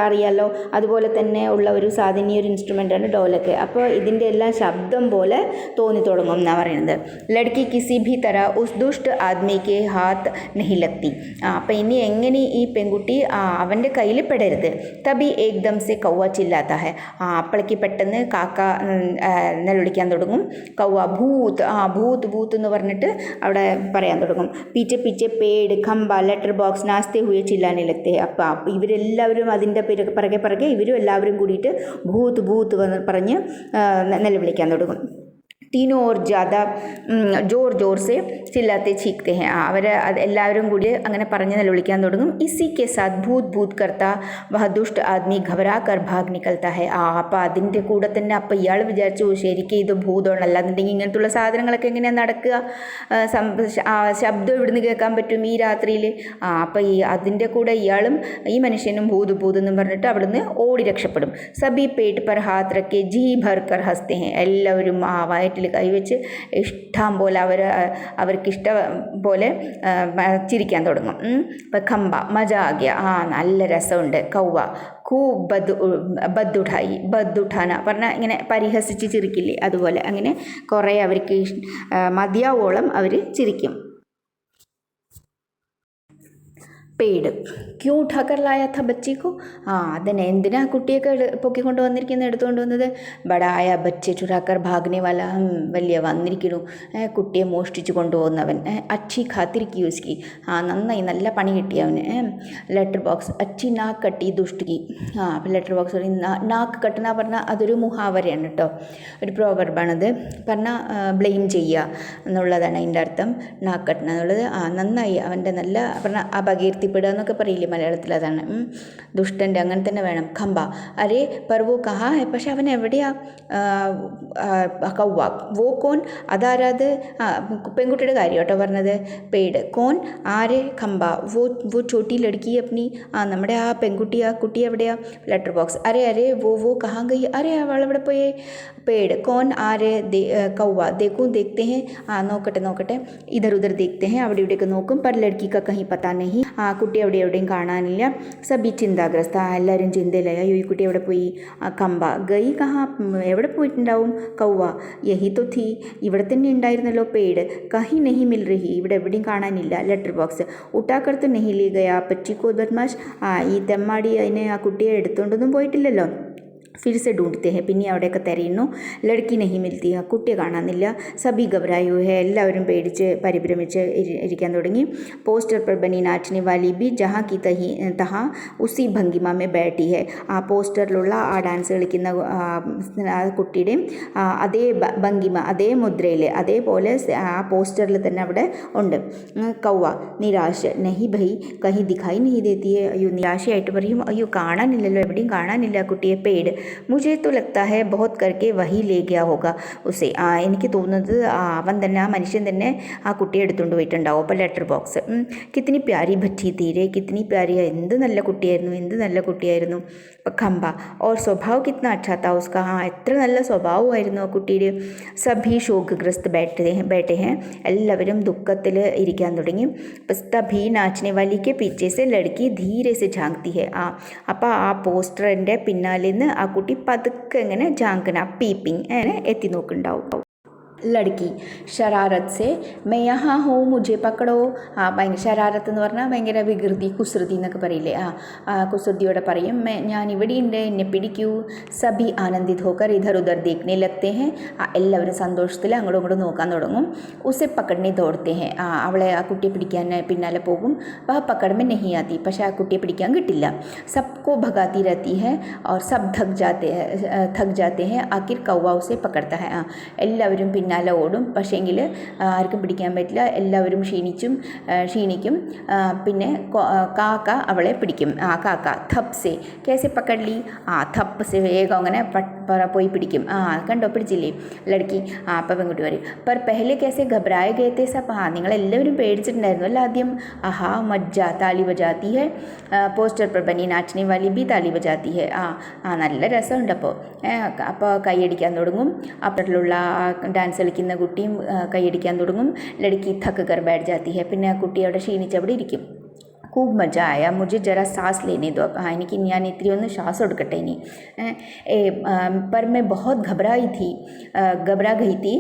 അറിയാലോ, അതുപോലെ തന്നെ ഉള്ള ഒരു സാധാരണ ഒരു ഇൻസ്ട്രുമെൻ്റാണ് ഡോലക്ക്. അപ്പോൾ ഇതിൻ്റെ എല്ലാം ശബ്ദം പോലെ തോന്നി തുടങ്ങും എന്നാണ് പറയുന്നത്. ലഡ്കി കിസി ഭി തര ഉസ് ദുഷ്ട് ആദ്മിക്ക് ഹാത്ത് നെഹി ലഗ്തി. അപ്പോൾ ഇനി എങ്ങനെ ഈ പെൺകുട്ടി അവൻ്റെ കയ്യിൽ പെടരുത്. തബി ഏകദം സെ കൗവ ചില്ലാത്ത ഹെ. അപ്പോഴേക്ക് പെട്ടെന്ന് കാക്ക നിലവിളിക്കാൻ തുടങ്ങും. കൗവ ഭൂത്ത്, ഭൂത്ത് ഭൂത്ത് എന്ന് പറഞ്ഞിട്ട് അവിടെ പറയാൻ തുടങ്ങും. പീച്ചെ പീച്ചെ പേട് ഖമ്പ ലെറ്റർ ബോക്സ് നാസ്തെ ഹുയെ ചില്ലാനിലത്തെ. അപ്പോൾ ഇവരെല്ലാവരും അതിൻ്റെ പിറകെ ഇവരും എല്ലാവരും കൂടിയിട്ട് ഭൂത്ത് ഭൂത്ത് പറഞ്ഞ് നിലവിളിക്കാൻ തുടങ്ങും. तीनों और ज़्यादा जोर जोर से चिल्लाते चीखते हैं. അവർ എല്ലാവരും കൂടി അങ്ങനെ പറഞ്ഞ് നിലവിളിക്കാൻ തുടങ്ങും. ഇസി കെ സാത്ത് ഭൂത് ഭൂത് കർത്ത വഹ ദുഷ്ട ആദ്മി ഘബരാ കർ ഭാഗ് നിക്കൽത്ത ഹെ. അപ്പോൾ അതിൻ്റെ കൂടെ തന്നെ അപ്പോൾ ഇയാൾ വിചാരിച്ചു ശരിക്കും ഇത് ഭൂതമാണ്, അല്ലാന്നുണ്ടെങ്കിൽ ഇങ്ങനത്തുള്ള സാധനങ്ങളൊക്കെ എങ്ങനെയാണ് നടക്കുക, ശബ്ദം ഇവിടുന്ന് കേൾക്കാൻ പറ്റും ഈ രാത്രിയിൽ. അപ്പോൾ അതിൻ്റെ കൂടെ ഇയാളും ഈ മനുഷ്യനും ഭൂത് ഭൂത് എന്നും പറഞ്ഞിട്ട് അവിടുന്ന് ഓടി രക്ഷപ്പെടും. സബി പേട്ട് പർ ഹാത്ത് റക്കെ ജി ഭർ കർ ഹസ്തേ ഹെ. എല്ലാവരും വയറ്റിൽ കൈവച്ച് ഇഷ്ടം പോലെ അവർക്കിഷ്ടം പോലെ ചിരിക്കാൻ തുടങ്ങും. ഇപ്പം ഖമ്പ മജ ആകിയ, നല്ല രസമുണ്ട്. കൗവ ഖൂബ് ബദ്ദുഠാന പറഞ്ഞാൽ ഇങ്ങനെ പരിഹസിച്ച് ചിരിക്കില്ലേ, അതുപോലെ അങ്ങനെ കുറേ അവർക്ക് മതിയാവോളം അവർ ചിരിക്കും. पेड़ क्यों उठाकर लाया था बच्ची को. അതിനെ എന്തിനാ കുട്ടിയൊക്കെ പൊക്കിക്കൊണ്ട് വന്നിരിക്കുന്നത്, എടുത്തുകൊണ്ട് വന്നത്. ബടായ ബच्चे ചുരാക്കർ ഭാഗ്നെ വാല, വലിയ വന്നിരിക്കുന്നു കുട്ടിയെ മോഷ്ടിച്ചു കൊണ്ടുപോകുന്നവൻ. അച്ചി ഖാത്തിരിക്കി ഉസ്കി, നന്നായി നല്ല പണി കിട്ടിയവന്. ലെറ്റർ ബോക്സ് അച്ചി നാക്ക് കട്ടി ദുഷ്ടിക്ക്. അപ്പോൾ ലെറ്റർ ബോക്സ് പറയും നാക്ക് കട്ടുന്ന പറഞ്ഞാൽ അതൊരു മുഹാവരയാണ് കേട്ടോ, ഒരു പ്രോവർബാണത്. പറഞ്ഞാൽ ബ്ലെയിം ചെയ്യുക എന്നുള്ളതാണ് അതിൻ്റെ അർത്ഥം. നാക്ക് കട്ടുന്ന എന്നുള്ളത് നന്നായി അവൻ്റെ നല്ല പറഞ്ഞാൽ അപകീർത്തി പെടുക എന്നൊക്കെ പറയില്ലേ മലയാളത്തിൽ, അതാണ് ദുഷ്ടൻ്റെ, അങ്ങനെ തന്നെ വേണം. ഖമ്പ അരേ പർവോ കഹാ ഹെ, പക്ഷെ അവൻ എവിടെയാ. കൗവ വോ കോൻ, അതാരാത്, പെൺകുട്ടിയുടെ കാര്യം കേട്ടോ പറഞ്ഞത്. പേട് കോൻ ആരെ, ഖമ്പ വോ ചോട്ടി ലടുക്കി അപ്നി, നമ്മുടെ ആ പെൺകുട്ടി, ആ കുട്ടി എവിടെയാ. ലെറ്റർ ബോക്സ് അരേ വോ കഹാ ഗയി, അവൾ എവിടെ പോയേ. പേട് കോൻ ആരെ, കൗവ ദേക്കൂ ദേഖ്തേ ഹെ, നോക്കട്ടെ ഇധർ ഉധർ ദേഖ്തേ ഹെ, അവിടെ ഇവിടെയൊക്കെ നോക്കും. പർ ലഡ്ക്കി കാ കहीं പത്താ നഹീ, കുട്ടി എവിടെയും കാണാനില്ല. സബി ചിന്താഗ്രസ്ത, എല്ലാവരും ചിന്തയിലായി, അയ്യോ ഈ കുട്ടി എവിടെ പോയി. കമ്പ ഗയി കഹാ, എവിടെ പോയിട്ടുണ്ടാവും. കൗവ യഹി തോ ഥി, ഇവിടെ തന്നെ ഉണ്ടായിരുന്നല്ലോ. പേട് കഹി നഹി മിൽ രഹി, ഇവിടെ എവിടെയും കാണാനില്ല. ലെറ്റർ ബോക്സ് ഉട്ടാക്കർത്ത് നഹി ലേ ഗയാ പച്ചിക്കോ ബദ്മാഷ്, ഈ തെമ്മാടി അതിനെ ആ കുട്ടിയെ എടുത്തുകൊണ്ടൊന്നും പോയിട്ടില്ലല്ലോ. फिर से ढूंढते हैं, പിന്നെ അവിടെയൊക്കെ തിരയുന്നു. ലഡ്ക്കി നഹി മിൽത്തി, കുട്ടിയെ കാണാനില്ല. സബി ഘബരായു ഹെ, എല്ലാവരും പേടിച്ച് പരിഭ്രമിച്ച് ഇരിക്കാൻ തുടങ്ങി. പോസ്റ്റർ पर बनी नाचने वाली भी जहाँ की तहाँ उसी ഭംഗിമ में बैठी है. ആ പോസ്റ്ററിലുള്ള ആ ഡാൻസ് കളിക്കുന്ന ആ കുട്ടിയുടെയും അതേ ഭംഗിമ, അതേ മുദ്രയിൽ, അതേപോലെ ആ പോസ്റ്ററിൽ തന്നെ അവിടെ ഉണ്ട്. കൗവ നിരാശ നഹി ഭൈ കഹി ദിഖായി നഹി ദേത്തി ഹെ, അയ്യോ നിരാശയായിട്ട് പറയും, അയ്യോ കാണാനില്ലല്ലോ, എവിടെയും കാണാനില്ല കുട്ടിയെ. പേട് മുझे तो लगता है बहुत करके वही ले गया होगा उसे, എനിക്ക് തോന്നുന്നത് അവൻ തന്നെ, ആ മനുഷ്യൻ തന്നെ ആ കുട്ടിയെ എടുത്തുകൊണ്ട് പോയിട്ടുണ്ടാവും. അപ്പോൾ ലെറ്റർ ബോക്സ് കിത്തനി പ്യാരി ഭറ്റി തീരെ, കിത്തനി പ്യാരി, എന്ത് നല്ല കുട്ടിയായിരുന്നു. അപ്പോൾ ഖമ്പ ഓർ സ്വഭാവ് കിतना अच्छा था उसका, എത്ര നല്ല സ്വഭാവമായിരുന്നു ആ കുട്ടിയുടെ. സഭി ശോകഗ്രസ്ത് बैठे हैं, എല്ലാവരും ദുഃഖത്തിൽ ഇരിക്കാൻ തുടങ്ങി. തഭി നാച്ചനെ വലിക്ക് പീച്ചെ സെ ലഡ്ക്കി ധീരെ സെ ഝാങ്ക്തി ഹെ. അപ്പോൾ ആ പോസ്റ്ററിൻ്റെ പിന്നാലെ നിന്ന് ആ കുട്ടി പതുക്കെ ഇങ്ങനെ ജാങ്കന പീപ്പിങ് അങ്ങനെ എത്തി നോക്കുന്നുണ്ടാവും. ലടുക്കി ഷറാറത്ത് സെ മേ യഹാ ഹോ മുझे പക്കടോ. ഭയങ്കര ഷറാറത്ത് എന്ന് പറഞ്ഞാൽ ഭയങ്കര വികൃതി, കുസൃതി എന്നൊക്കെ പറയില്ലേ, കുസൃതിയോടെ പറയും ഞാൻ ഇവിടെയുണ്ട്, എന്നെ പിടിക്കൂ. സഭി ആനന്ദിത് ഹോക്കർ ഇധർ ഉധർ ദേഖ്നെ ലഗ്തേ ഹെ. എല്ലാവരും സന്തോഷത്തിൽ അങ്ങോട്ടും ഇങ്ങോട്ടും നോക്കാൻ തുടങ്ങും. ഉസെ പക്കടനെ ദോടത്തെ ഹെ. അവളെ ആ കുട്ടിയെ പിടിക്കാൻ പിന്നാലെ പോകും. വഹ പക്കടമേ നഹി ആത്തി. പക്ഷേ ആ കുട്ടിയെ പിടിക്കാൻ കിട്ടില്ല. സബ്കോ ഭഗാത്തി രഹത്തി ഹെ और सब थक जाते हैं आखिर कौवा उसे पकड़ता है. എല്ലാവരും പിന്നാലെ ഓടും, പക്ഷേങ്കിൽ ആർക്കും പിടിക്കാൻ പറ്റില്ല. എല്ലാവരും ക്ഷീണിക്കും. പിന്നെ കാക്ക അവളെ പിടിക്കും. കാക്ക थप से कैसे पकड़ ली. थप से വേഗം അങ്ങനെ പോയി പിടിക്കും. കണ്ടോ, പിടിച്ചില്ലേ ലड़की. അപ്പം പെൺകുട്ടി പറയും पर पहले कैसे घबराए गए थे सब. നിങ്ങളെല്ലാവരും പേടിച്ചിട്ടുണ്ടായിരുന്നു അല്ല ആദ്യം. ആഹാ മജ്ജ താലി ബജാത്തി ഹെ. പോസ്റ്റർ पर बनी नाचने वाली भी ताली बजाती है. നല്ല രസമുണ്ട്. അപ്പോൾ കൈയടിക്കാൻ തുടങ്ങും. അപ്പുറത്തിലുള്ള ഡാൻസ് കളിക്കുന്ന കുട്ടിയും കൈയടിക്കാൻ തുടങ്ങും. ലड़की थक कर बैठ जाती है. പിന്നെ ആ കുട്ടി അവിടെ ക്ഷീണിച്ച് അവിടെ ഇരിക്കും. खूब मज़ा आया, मुझे ज़रा सांस लेने दो. എനിക്ക് ഞാൻ ഇത്തിരി ഒന്ന് ശ്വാസം എടുക്കട്ടെ ഇനി. पर मैं बहुत घबरा गई थी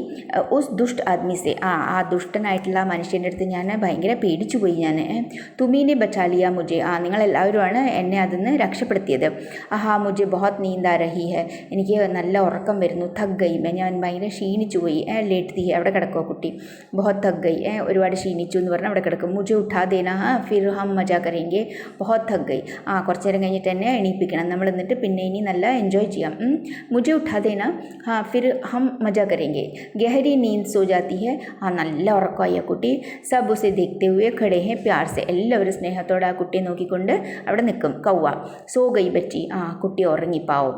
उस दुष्ट आदमी से. ആ ദുഷ്ടനായിട്ടുള്ള മനുഷ്യൻ്റെ അടുത്ത് ഞാൻ ഭയങ്കര പേടിച്ചു പോയി. ഞാൻ തുമീനെ ബച്ചാലിയ മുझे. നിങ്ങളെല്ലാവരുമാണ് എന്നെ അതിന്ന് രക്ഷപ്പെടുത്തിയത്. മുझे बहुत नींद आ रही है. എനിക്ക് നല്ല ഉറക്കം വരുന്നു. थक गई मैं. ഞാൻ ഭയങ്കര ക്ഷീണിച്ചു പോയി. लेट थी അവിടെ കിടക്കുക കുട്ടി. बहुत थक गई. ഒരുപാട് ക്ഷീണിച്ചു എന്ന് പറഞ്ഞാൽ അവിടെ കിടക്കും. मुझे उठा देना फिर हम മജ കരേങ്കെ. ബഹുത് थक गई. കുറച്ച് നേരം കഴിഞ്ഞിട്ട് എന്നെ എണീപ്പിക്കണം. നമ്മൾ എന്നിട്ട് പിന്നെ ഇനി നല്ല എൻജോയ് ചെയ്യാം. മുझे उठा देना फिर हम मजा करेंगे. गहरी नींद सो जाती है. നല്ല ഉറക്കമായി ആ കുട്ടി. സബ് ഉസെ देखते हुए खड़े हैं प्यार से. എല്ലാവരും സ്നേഹത്തോടെ ആ കുട്ടിയെ നോക്കിക്കൊണ്ട് അവിടെ നിൽക്കും. കൗവ സോ ഗൈ ബച്ചി. കുട്ടി ഉറങ്ങി പാവം.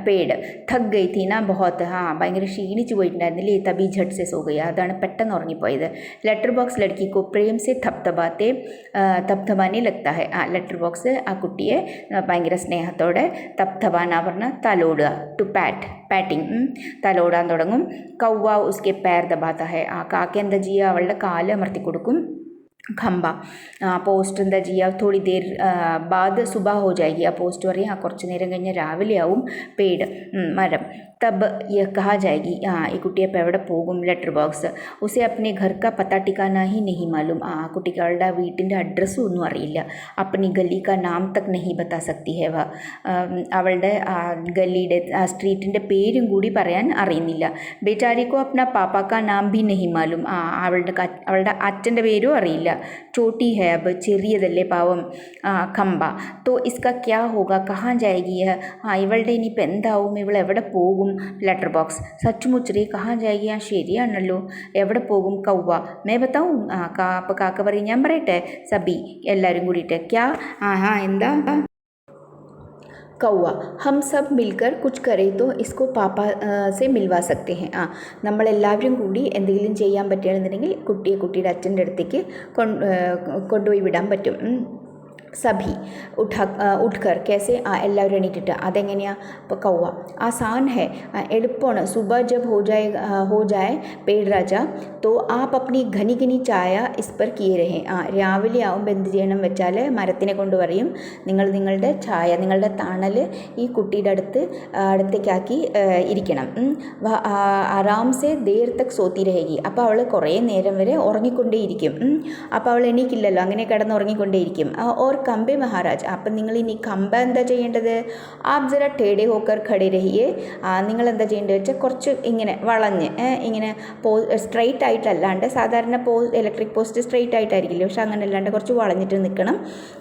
പേട് थक गई थी ना बहुत. ഭയങ്കര ക്ഷീണിച്ചു പോയിട്ടുണ്ടായിരുന്നില്ലേ. തബി झट से सो गई. അതാണ് പെട്ടെന്ന് ഉറങ്ങിപ്പോയത്. ലെറ്റർ ബോക്സ് ലड़की को प्रेम से തപ്തപാനെ ലഗ്താ ഹെ. ലെറ്റർ ബോക്സ് ആ കുട്ടിയെ ഭയങ്കര സ്നേഹത്തോടെ തപ്തപാന പറഞ്ഞാൽ തലോടുക. ടു പാറ്റിങ്. തലോടാൻ തുടങ്ങും. കൗവ ഉസ്കെ पैर दबाता है. കാക്ക എന്താ ചെയ്യുക, അവളുടെ കാല് അമർത്തി കൊടുക്കും. ഖമ്പ പോസ്റ്റ് എന്താ ചെയ്യുക, തോടി ദേർ ബാദ് സുബ ഹോ ജാएगी. ആ പോസ്റ്റ് പറയും കുറച്ച് നേരം കഴിഞ്ഞ് രാവിലെ ആവും. പേട് മരം. തബ് യ കഹാ ജാएगी. ഈ കുട്ടി അപ്പോൾ എവിടെ പോകും. ലെറ്റർ ബോക്സ് ഉസെ അപ്നെ ഘർ കാ പത്താ ടിക്കാനാ ഹി നഹി മാലൂം. കുട്ടിക്ക് അവളുടെ വീട്ടിൻ്റെ അഡ്രസ്സും ഒന്നും അറിയില്ല. അപ്പനി ഗല്ലി കാ നാം തക് നഹി ബത്താ സക്തി ഹെ. അവളുടെ ഗല്ലിയുടെ സ്ട്രീറ്റിൻ്റെ പേരും കൂടി പറയാൻ അറിയുന്നില്ല. ബേചാരിക്കോ അപ്ന പാപ്പാ കാ നാം ഭി നഹി മാലൂം. അവളുടെ അച്ഛൻ്റെ പേരും അറിയില്ല. ചോട്ടി ഹെ അബ്. ചെറിയതല്ലേ പാവം. ഖമ്പ തോ ഇസ്കാ ക്യാ ഹോഗ കഹാൻ ജാएगी. ഇവളുടെ ഇനിയിപ്പോൾ എന്താവും, ഇവൾ എവിടെ പോകും. ലെറ്റർ ബോക്സ് സച്ചുമുച്ചറി കഹാൻ ജാएगी. ശരിയാണല്ലോ, എവിടെ പോകും. കൗവ മേ ബത്താവും. അപ്പോൾ കാക്ക പറയും ഞാൻ പറയട്ടെ. സബി എല്ലാവരും കൂടിയിട്ട് ക്യാ. എന്താ. കൗവ ഹം സബ് മിൽക്കർ കുച്ച് കരേ തോ ഇസ്കോ പാപ്പ സെ മിൽവാ സക്തേ ഹെ. നമ്മളെല്ലാവരും കൂടി എന്തെങ്കിലും ചെയ്യാൻ പറ്റുകയാണെന്നുണ്ടെങ്കിൽ കുട്ടിയെ കുട്ടിയുടെ അച്ഛൻ്റെ അടുത്തേക്ക് കൊണ്ടുപോയി വിടാൻ പറ്റും. സഭി ഉഠ്കർ കേസെ. എല്ലാവരും എണീറ്റിട്ട്. അതെങ്ങനെയാണ്. ഇപ്പോൾ കൗവ ആസാൻ ഹെ, എളുപ്പമാണ്. സുബ ജബ് ഹോ ജായ് പേട് രാജ തോ ആപ്പ് അപ്നി ഘനി ഘനി ചായ ഇസ് പർ കിയേ രഹേ. രാവിലെ ആവുമ്പോൾ എന്ത് ചെയ്യണം വെച്ചാൽ മരത്തിനെ കൊണ്ട് പറയും നിങ്ങളുടെ ചായ, നിങ്ങളുടെ തണൽ ഈ കുട്ടിയുടെ അടുത്തേക്കാക്കി ഇരിക്കണം. ആറാം സെ ദേർ തക് സോത്തി രഹേഗി. അപ്പോൾ അവൾ കുറേ നേരം വരെ ഉറങ്ങിക്കൊണ്ടേയിരിക്കും. അപ്പോൾ അവൾ എണീക്കില്ലല്ലോ, അങ്ങനെ കിടന്ന് ഉറങ്ങിക്കൊണ്ടേയിരിക്കും. ഓർ കമ്പെ മഹാരാജ്. അപ്പം നിങ്ങൾ ഇനി കമ്പ എന്താ ചെയ്യേണ്ടത്. ആപ് ജറ ടേഡെ ഹോക്കർ ഖടേ രഹിയെ. നിങ്ങൾ എന്താ ചെയ്യേണ്ടത് വെച്ചാൽ കുറച്ച് ഇങ്ങനെ വളഞ്ഞ് ഇങ്ങനെ സ്ട്രെയിറ്റ് ആയിട്ടല്ലാണ്ട്, സാധാരണ ഇലക്ട്രിക് പോസ്റ്റ് സ്ട്രെയിറ്റ് ആയിട്ടായിരിക്കില്ല, പക്ഷെ അങ്ങനെ അല്ലാണ്ട് കുറച്ച് വളഞ്ഞിട്ട് നിൽക്കണം.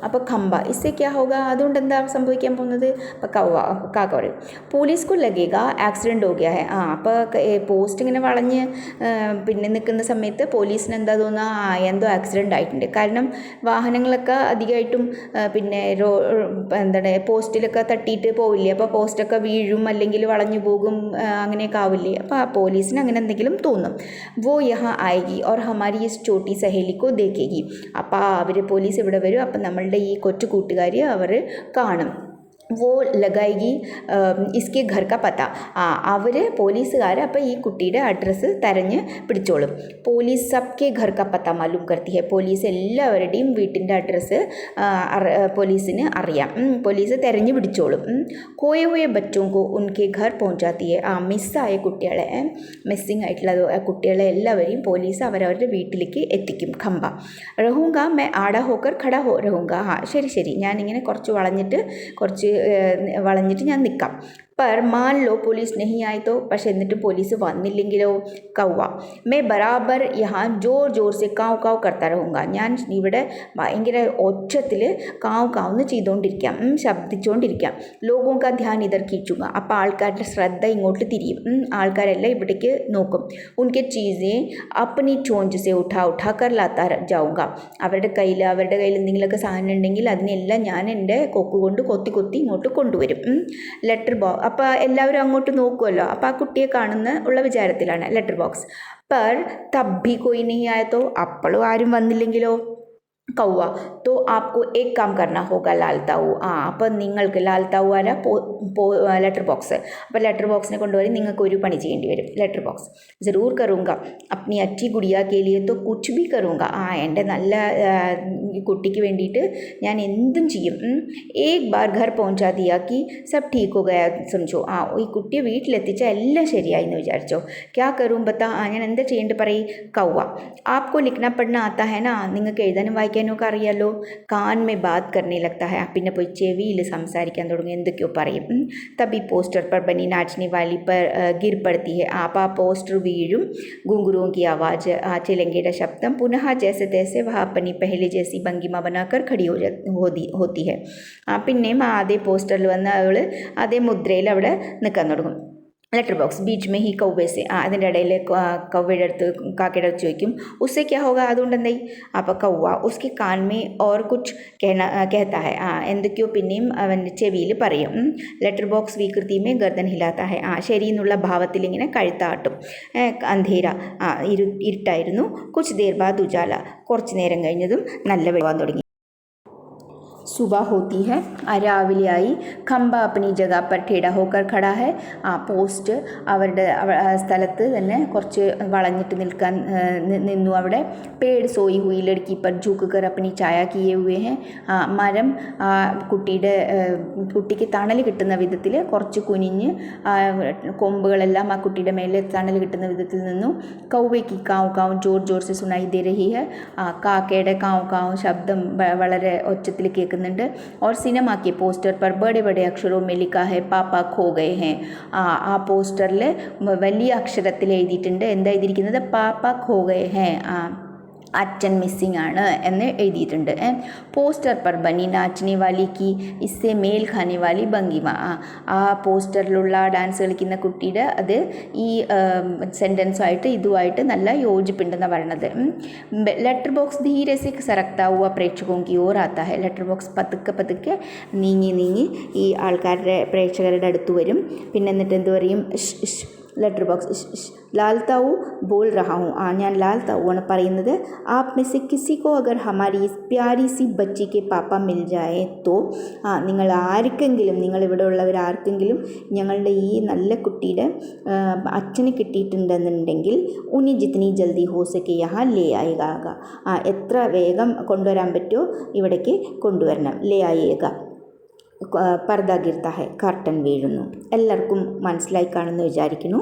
അപ്പോൾ കമ്പ ഇസ്സെ ക്യാ ഹോഗ. അതുകൊണ്ട് എന്താ സംഭവിക്കാൻ പോകുന്നത്. അപ്പോൾ കാക്ക പറയും പോലീസ്ക്കു ലഗേഗ ആക്സിഡൻറ്റ് ഹോ ഗയാ ഹെ. അപ്പോൾ പോസ്റ്റ് ഇങ്ങനെ വളഞ്ഞ് പിന്നെ നിൽക്കുന്ന സമയത്ത് പോലീസിന് എന്താ തോന്നുക, എന്തോ ആക്സിഡൻ്റ് ആയിട്ടുണ്ട്. കാരണം വാഹനങ്ങളൊക്കെ അധികമായിട്ടും പിന്നെ എന്താണ് പോസ്റ്റിലൊക്കെ തട്ടിയിട്ട് പോവില്ലേ. അപ്പോൾ പോസ്റ്റൊക്കെ വീഴും അല്ലെങ്കിൽ വളഞ്ഞു പോകും, അങ്ങനെയൊക്കെ ആവില്ലേ. അപ്പോൾ ആ പോലീസിന് അങ്ങനെ എന്തെങ്കിലും തോന്നും. വോ യഹാ ആയെഗി ഓർ ഹമാരി ഇസ് ചോട്ടി സഹേലിക്കോ ദേഖേഗി. അപ്പോൾ പോലീസ് ഇവിടെ വരും. അപ്പം നമ്മളുടെ ഈ കൊച്ചു കൂട്ടുകാരി അവർ കാണും. वो लगाएगी इसके घर का പത്ത അവർ പോലീസുകാർ അപ്പോൾ ഈ കുട്ടിയുടെ അഡ്രസ്സ് തെരഞ്ഞ് പിടിച്ചോളും. പോലീസ് സബ്കെ ഘർ കാ പത്ത മാലൂം കർത്തി ഹെ. പോലീസ് എല്ലാവരുടെയും വീട്ടിൻ്റെ അഡ്രസ്സ് പോലീസിന് അറിയാം. പോലീസ് തെരഞ്ഞു പിടിച്ചോളും. കോയെ ഹുയെ ബച്ചോं को उनके घर पहुंचाती है. മിസ്സായ കുട്ടികളെ, മിസ്സിങ് ആയിട്ടുള്ള കുട്ടികളെ എല്ലാവരെയും പോലീസ് അവരവരുടെ വീട്ടിലേക്ക് എത്തിക്കും. ഖമ്പ രഹൂങ്ക മേ ആടാ ഹോക്കർ ഖടാ ഹോ രഹൂങ്ക. ശരി ഞാനിങ്ങനെ കുറച്ച് വളഞ്ഞിട്ട് ഞാൻ നിൽക്കാം. पर मान लो पुलिस नहीं आई तो. പക്ഷെ എന്നിട്ടും പോലീസ് വന്നില്ലെങ്കിലോ? കൗവ मैं बराबर यहाँ जोर जोर से കാവ് കാവ് करता रहूँगा. ഞാൻ ഇവിടെ ഭയങ്കര ഒച്ചത്തിൽ കാവ് കാവെന്ന് ചെയ്തുകൊണ്ടിരിക്കാം, ശബ്ദിച്ചുകൊണ്ടിരിക്കാം. ലോഗോं का ध्यान इधर खींचूंगा. അപ്പോൾ ആൾക്കാരുടെ ശ്രദ്ധ ഇങ്ങോട്ട് തിരിയും. ആൾക്കാരെല്ലാം ഇവിടേക്ക് നോക്കും. उनके चीज़ें अपनी चोंच से उठा कर लाता जाऊँगा. അവരുടെ കയ്യിൽ എന്തെങ്കിലുമൊക്കെ സാധനം ഉണ്ടെങ്കിൽ അതിനെല്ലാം ഞാൻ എൻ്റെ കൊക്ക് കൊണ്ട് കൊത്തി ഇങ്ങോട്ട് കൊണ്ടുവരും. Letter box. അപ്പോൾ എല്ലാവരും അങ്ങോട്ട് നോക്കുമല്ലോ. അപ്പോൾ ആ കുട്ടിയെ ഉള്ള വിചാരത്തിലാണ്. Letter box. पर तब भी कोई नहीं आया तो. അപ്പോഴും ആരും വന്നില്ലെങ്കിലോ? കൗവ तो आपको एक काम करना होगा लाल ताऊ. അപ്പോൾ നിങ്ങൾക്ക് ലാൽ താവു അല്ല ലെറ്റർ ബോക്സ്. അപ്പോൾ ലെറ്റർ ബോക്സിനെ കൊണ്ടുപോയി നിങ്ങൾക്ക് ഒരു പണി ചെയ്യേണ്ടി വരും. ലെറ്റർ ബോക്സ് ജറൂർ കറൂങ്ക അപ്നി അച്ചി ഗുഡിയ കെ ലിയെ तो कुछ भी करूँगा. എൻ്റെ നല്ല കുട്ടിക്ക് വേണ്ടിയിട്ട് ഞാൻ എന്തും ചെയ്യും. एक बार घर पहुंचा दिया कि सब ठीक हो गया समझो. ഈ കുട്ടിയെ വീട്ടിലെത്തിച്ചാൽ എല്ലാം ശരിയായി എന്ന് വിചാരിച്ചോ. क्या करूँ बता. ഞാൻ എന്താ ചെയ്യേണ്ടത് പറയും. കൗവ आपको लिखना पढ़ना आता है ना. നിങ്ങൾക്ക് എഴുതാനും വായിക്കാനൊക്കെ അറിയാലോ. കാൻ മേ ബാത് കർനെ ലഗ്താ ഹൈ. പിന്നെ പോയി ചെവിയിൽ സംസാരിക്കാൻ തുടങ്ങും, എന്തൊക്കെയോ പറയും. തബി പോസ്റ്റർ पर बनी नाचने वाली पर गिर पड़ती है. അപ്പോൾ ആ പോസ്റ്റർ വീഴും. घुंघरुओं की आवाज़, चिलंगेरा शब्दम पुनः जैसे तैसे वह अपनी पहले जैसी भंगिमा बनाकर खड़ी होती है. പിന്നെയും അതേ പോസ്റ്ററിൽ വന്ന് അവൾ അതേ മുദ്രയിൽ അവിടെ നിൽക്കാൻ തുടങ്ങും. ലെറ്റർ ബോക്സ് ബീച്ച് മേ ഹി കൗവേ സെ. അതിൻ്റെ ഇടയിൽ കൗവയുടെ അടുത്ത് കാക്കയുടെ അടുത്ത് ചോദിക്കും. ഉസ്സെ ക്യാ ഹോഗ. അതുകൊണ്ട് എന്തായി. അപ്പോൾ കൗവ ഉസ്കെ കാൻ മേ ഓർ കുച്ച് കെഹത്താ ഹെ. എന്തൊക്കെയോ പിന്നെയും അവൻ്റെ ചെവിയിൽ പറയും. ലെറ്റർ ബോക്സ് വികൃതി മേ ഗർദൻ ഹിലാത്താ ഹെ. ശരി എന്നുള്ള ഭാവത്തിൽ ഇങ്ങനെ കഴുത്താട്ടും. അന്ധേര ഇരുട്ടായിരുന്നു. കുച്ച് ദേർ ബാദ് ഉജാല. കുറച്ച് നേരം കഴിഞ്ഞതും നല്ല വെളിവാൻ തുടങ്ങി. सुबह होती है. രാവിലെ ആയി. ഖമ്പ അപ്പനി ജഗ പർ ഠേഡ ഹോക്കർ ഖടാ ഹെ. പോസ്റ്റ് അവരുടെ സ്ഥലത്ത് തന്നെ കുറച്ച് വളഞ്ഞിട്ട് നിന്നു അവിടെ. പേട് സോയി ഹുയി ലഡ്കി പർ ഝുക്ക് കർ അപ്പനി ചായ കിയേ ഹുവേ ഹെ. മരം കുട്ടിക്ക് തണൽ കിട്ടുന്ന വിധത്തിൽ കുറച്ച് കുനിഞ്ഞ് കൊമ്പുകളെല്ലാം ആ കുട്ടിയുടെ മേലെ തണൽ കിട്ടുന്ന വിധത്തിൽ നിന്നു. കൗവയ്ക്ക് കാവ് കാവ് ജോർ ജോർ സെ സുനായി ദേ രഹി ഹെ. കാക്കയുടെ കാവ് കാവ് ശബ്ദം വളരെ ഒച്ചത്തിൽ കേൾക്കുന്നുണ്ട്. और सिनेमा के पोस्टर पर बड़े बड़े अक्षरों में लिखा है पापा खो गए हैं. ആ പോസ്റ്ററിൽ വലിയ അക്ഷരത്തിൽ എഴുതിയിട്ടുണ്ട്. എന്താ എഴുതിയിരിക്കുന്നത്? പാപ്പ ഖോ ഗയേ ഹേ. അച്ഛൻ മിസ്സിങ് ആണ് എന്ന് എഴുതിയിട്ടുണ്ട്. പോസ്റ്റർ പർ ബനി നാച്ചനെ വാലി കി ഇസ്സെ മേൽ ഖാനെ വാലി ഭംഗിമ. ആ പോസ്റ്ററിലുള്ള ഡാൻസ് കളിക്കുന്ന കുട്ടിയുടെ അത് ഈ സെൻറ്റൻസുമായിട്ട് ഇതുമായിട്ട് നല്ല യോജിപ്പുണ്ടെന്ന് പറയണത്. ലെറ്റർ ബോക്സ് ധീരെ സെ സറക്താ ഹുവ പ്രേക്ഷകോं की ओर आता है. ലെറ്റർ ബോക്സ് പതുക്കെ നീങ്ങി ഈ ആൾക്കാരുടെ പ്രേക്ഷകരുടെ അടുത്ത് വരും. പിന്നെ എന്നിട്ട് എന്ത് പറയും? ലെറ്റർ ബോക്സ് ലാൽ താവു ബോൾ റഹാ ഹൂँ. ഞാൻ ലാൽ താവു ആണ് പറയുന്നത്. ആപ് में से किसी को अगर हमारी इस प्यारी सी बच्ची के पापा मिल जाए तो. നിങ്ങൾ നിങ്ങളിവിടെ ഉള്ളവർ ആർക്കെങ്കിലും ഞങ്ങളുടെ ഈ നല്ല കുട്ടിയുടെ അച്ഛന് കിട്ടിയിട്ടുണ്ടെന്നുണ്ടെങ്കിൽ ഉനി ജിത്നി ജൽദി ഹോ സക്കെ യഹാ ലേ ആയേഗാ. എത്ര വേഗം കൊണ്ടുവരാൻ പറ്റുമോ ഇവിടേക്ക് കൊണ്ടുവരണം. ലേ ആയേഗ. പർദ ഗിർത്ത ഹെ. കർട്ടൻ വീഴുന്നു. എല്ലാവർക്കും മനസ്സിലായി കാണുമെന്ന് വിചാരിക്കുന്നു.